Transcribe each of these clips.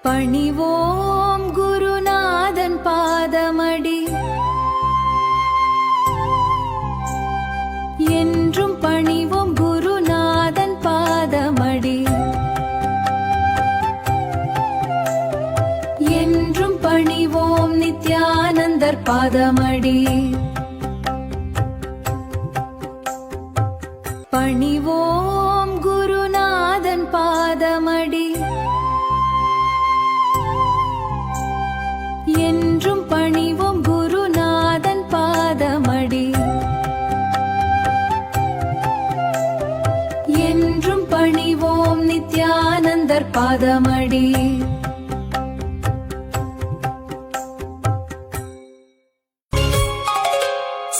பணிவோம் குருநாதன் பாதமடி என்றும் பணிவோம் குருநாதன் பாதமடி என்றும் பணிவோம் நித்யானந்தர் பாதமடி பணிவோம் குருநாதன் பாதமடி என்றும் பணிவோம் குருநாதன் பாதமடி என்றும் பணிவோம் நித்யானந்தர் பாதமடி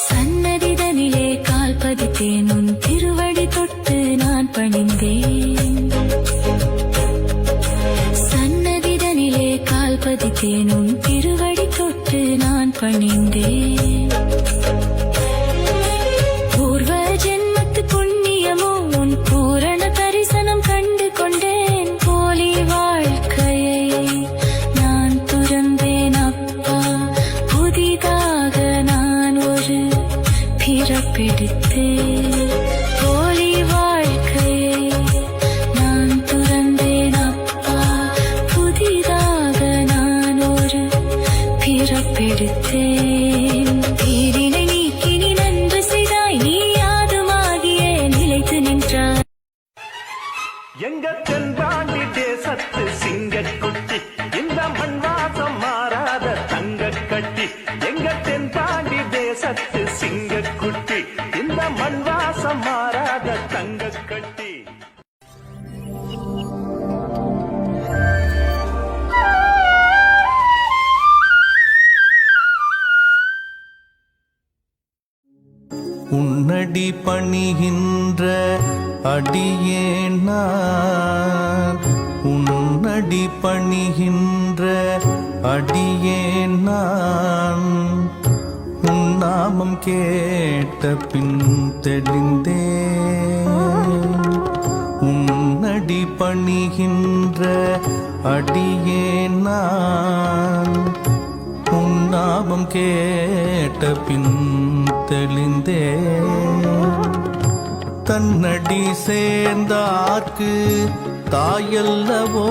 சன்னதிதனிலே கால் பதித்தேன் உன் திருவடி தொட்டு நான் பணிந்தேன் சன்னதிதனிலே கால் பதித்தேன் உன் திருவடி தொட்டு நான் பணிந்தேன் பூர்வ ஜென்மத்து புண்ணியமோ உன் பூரண தரிசனம் கண்டு கொண்டேன் போலி வாழ்க்கையை நான் துறந்தேன் அப்பா புதிதாக நான் ஒரு பிறப்பெடுத்தேன் போலி வாழ்க்கையை நான் துறந்தேன் அப்பா புதிதாக நான் ஒரு பிறப்பெடுத்தேன் தீரினை நீக்கி நீ நன்று செய்தாய் நீ யாதுமாகிய நிலைத்து நின்றாய் எங்க தென்பாண்டி தேசத்து சிங்கக்குட்டி இந்த மண் வாசம் மாறாத தங்க கட்டி எங்க தென்பாண்டி தேசத்து சிங்கக்குட்டி இந்த மண் வாசம் மாறாத தங்க கட்டி உன்னடி பணிகின்ற அடியேன் நான் உன்னடி பணிகின்ற அடியேன் நான் உன் நாமம் கேட்ட பின் தெளிந்தேன் உன்னடி பணிகின்ற அடியேன் நான் உன் நாமம் கேட்ட பின் தெளிந்தேன் தன்னடி சேர்ந்தார்க்கு தாயல்லவோ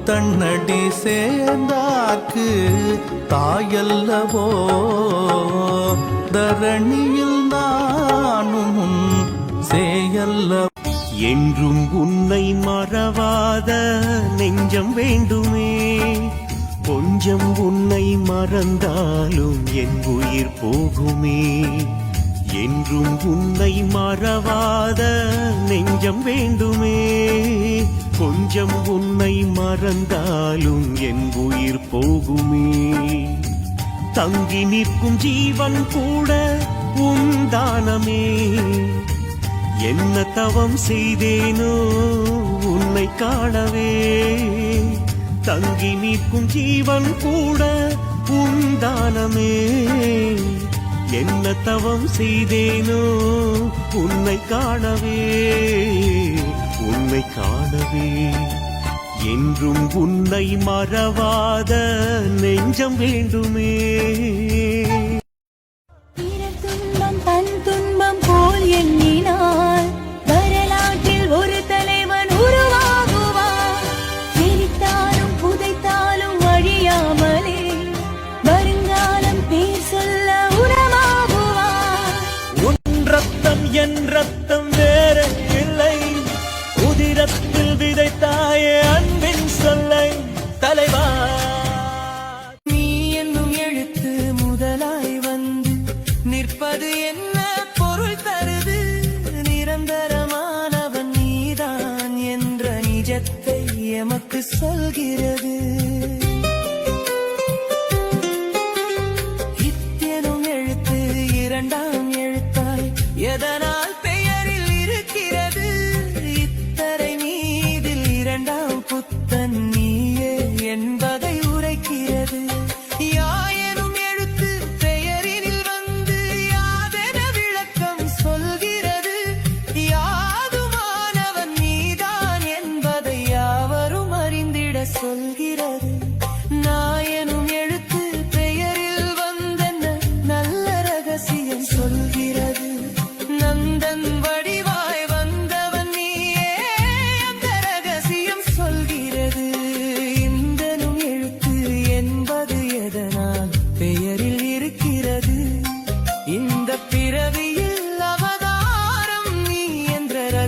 தன்னடி சேர்ந்தார்க்கு தாயல்லவோ தரணியில் நானும் சேயல்ல என்றும் உன்னை மறவாத நெஞ்சம் வேண்டுமே கொஞ்சம் உன்னை மறந்தாலும் என் உயிர் போகுமே என்றும் உன்னை மறவாத நெஞ்சம் வேண்டுமே கொஞ்சம் உன்னை மறந்தாலும் என் உயிர் போகுமே தங்கி நிற்கும் ஜீவன் கூட உந்தானமே என்ன தவம் செய்தேனோ உன்னை காணவே தங்கி நிற்கும் ஜீவன் கூட உந்தானமே என்ன தவம் செய்தேனோ உன்னை காணவே உன்னை காணவே என்றும் உன்னை மறவாத நெஞ்சம் வேண்டுமே துன்பம் தன் துன்பம் போல் எண்ணினார் வரலாற்றில் ஒரு தலைவன் உருவாகுவார் எரித்தாலும் புதைத்தாலும் அழியாமலே வருங்காலம் பேர் சொல்ல உரமாகுவார் உன் ரத்தம் என் ரத்தம் வேற இல்லை உதிரத்தில் விதைத்தாயே அன்பின் சொல்லை தலைவா நீ என்னும் எழுத்து முதலாய் வந்து நிற்பது என்ன பொருள் தருது நிரந்தரமானவன் நீதான் என்ற நிஜத்தை எமக்கு சொல்கிறது இத்தெனும் எழுத்து இரண்டாம் எழுத்தாய் எதனால் பெயரில் இருக்கிறது இத்தரை மீதில் இரண்டாம் புத்தன் நீயே என்பதை உரைக்கிறது யாயனும் எழுத்து பெயரினில் வந்து யாதென விளக்கம் சொல்கிறது யாதுமானவன் நீதான் என்பதை யாவரும் அறிந்திட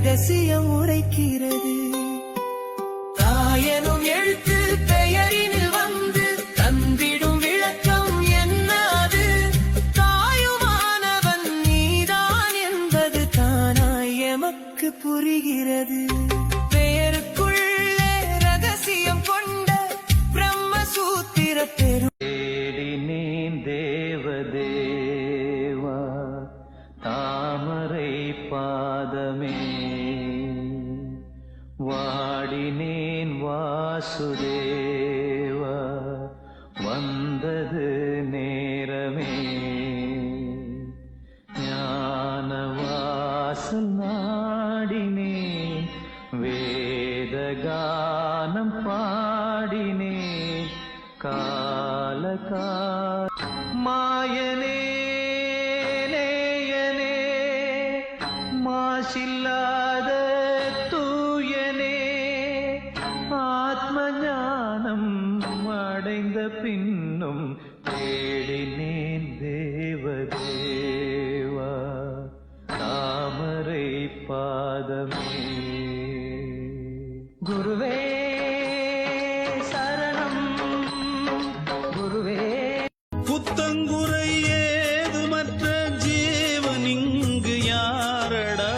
ரகசியம் உரைக்கிறது. தாயனும் எழுத்து பெயரினில் வந்து தந்திடும் விளக்கம் என்னது? தாயுமானவன் நீதான் என்பது தானாய் எமக்கு புரிகிறது. பெயருக்குள்ளே ரகசியம் கொண்ட பிரம்மசூத்திர பெரும் தேடினேன் தேவதேவா தாமரை பாதமே, வாடினேன் வாசுதேவா வந்தது நேரமே, ஞான வாசல் நாடினேன் வேதகானம் பாடினேன் காலகா மாயனே நேயனே மாசில்லாத தூயனே, ஆத்ம ஞானம் அடைந்த பின்னும் தேடினேன் தேவதேவா தாமரை பாதமே. குருவே சரணம் குருவே. புத்தங்குறை ஏதுமற்ற ஜீவன் இங்கு யாரடா?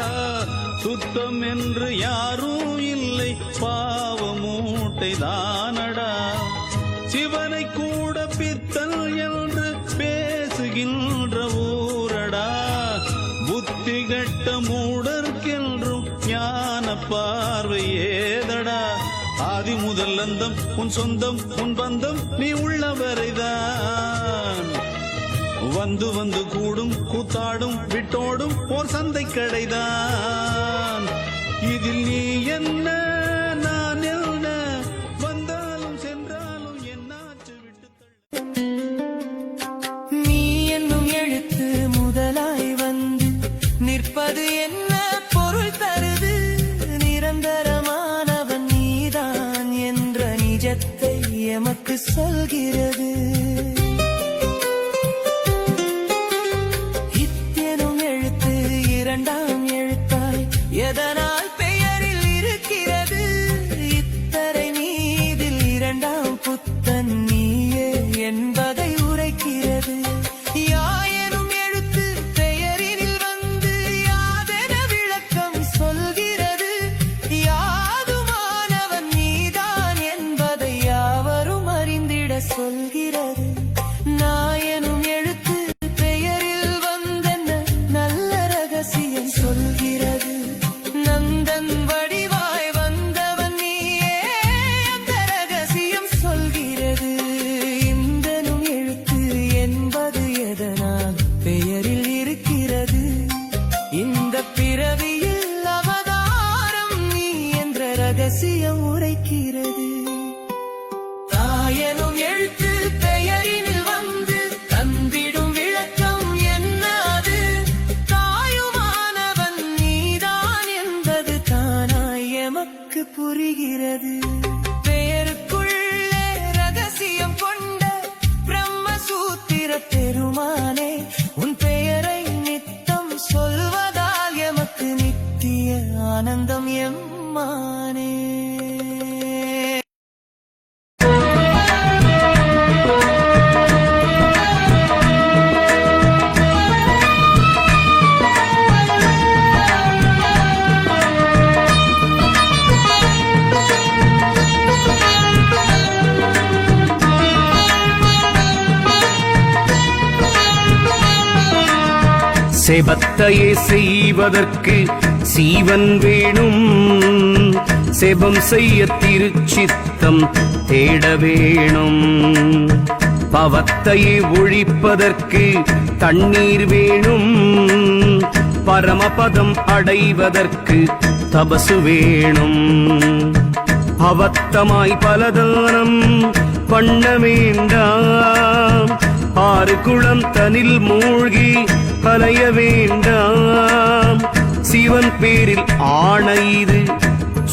சுத்தம் என்று யாரும் இல்லை, பாவ மூட்டை தானடா. சிவனை கூட பித்தல் என்று பேசுகின்ற ஊரடா. புத்தி கெட்ட மூடர்க்கென்றும் ஞான பார்வை ஏதடா? ஆதி முதல் அந்தம் உன் சொந்தம் உன் பந்தம் நீ உள்ளவரைதான். வந்து வந்து கூடும் கூத்தாடும் விட்டோடும் ஓர் சந்தை கடைதான். இதில் நீ என்ன நான் என்ன, வந்தாலும் சென்றாலும் என்னாச்சு விட்டு தள்ள. நீ என்னும் எழுத்து முதலாய் வந்து நிற்பது என்ன பொருள் தருது? நிரந்தரமானவன் நீதான் என்ற நிஜத்தை எமக்கு சொல்கிறது. இத்தெனும் எழுத்து இரண்டாம் எழுத்தாய் எதனால் பெயரில் இருக்கிறது? இத்தரை மீதில் இரண்டாம் புத்தன் நீயே என்பதை உரைக்கிறது. யாயனும் எழுத்து பெயரினில் வந்து யாதென விளக்கம் சொல்கிறது? யாதுமானவன் நீதான் என்பதை யாவரும் அறிந்திட சொல்கிறது. நாயனும் எழுத்து பெயரில் வந்தென்ன நல்ல ரகசியம் சொல்கிறது. நந்தன் வடிவாய் வந்தவன் நீயே அந்த ரகசியம் சொல்கிறது. இந்தனும் எழுத்து என்பது எதனால் பெயரில் இருக்கிறது? இந்த பிறவியில் அவதாரம் நீ என்ற ரகசியம் உரைக்கிறது. தாயனும் எழுத்து பெயரினில் வந்து தந்திடும் விளக்கம் என்னது? தாயுமானவன் நீதான் என்பது தானாய் எமக்கு புரிகிறது. பெயருக்குள்ளே ரகசியம் கொண்ட பிரம்மசூத்திர பெருமானே, உன் பெயரை நித்தம் சொல்வதால் எமக்கு நித்திய ஆனந்தம் எம்மானே. செபத்தையே செய்வதற்கு சீவன் வேணும், செபம் செய்ய திருச்சித்தம் தேட வேணும். பவத்தையே ஒழிப்பதற்கு தண்ணீர் வேணும், பரமபதம் அடைவதற்கு தபசு வேணும். அவத்தமாய் பலதானம் பண்ண வேண்டாம், ஆறு குளம் தனில் மூழ்கி அலைய வேண்டாம். சிவன் பேரில் ஆணைது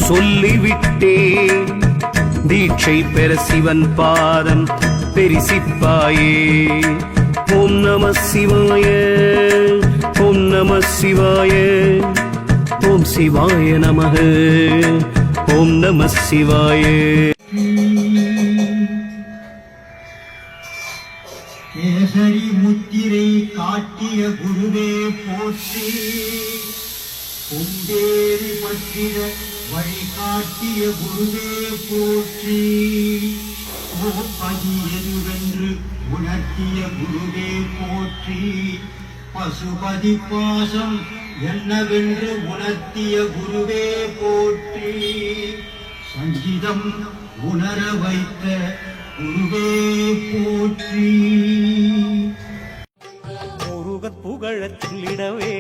சொல்லிவிட்டேன், தீட்சை பெற சிவன் பாதம் பெரிசிப்பாயே. ஓம் நம சிவாய, ஓம் நம சிவாய. ஓம் சிவாய நமக ஓம் நம சிவாய கேசரி முத்திரை காட்டிய குருவே போற்றி கும்பேரி பற்றிட வழிகாட்டிய குருவே போற்றி கோப்பதி எதுவென்று உணர்த்திய குருவே போற்றி பசுபதி பாசம் என்னவென்று உணர்த்திய குருவே போற்றி சஞ்சிதம் உணர வைத்த குருவே போற்றி முருகன் புகழச் சொல்லிடவே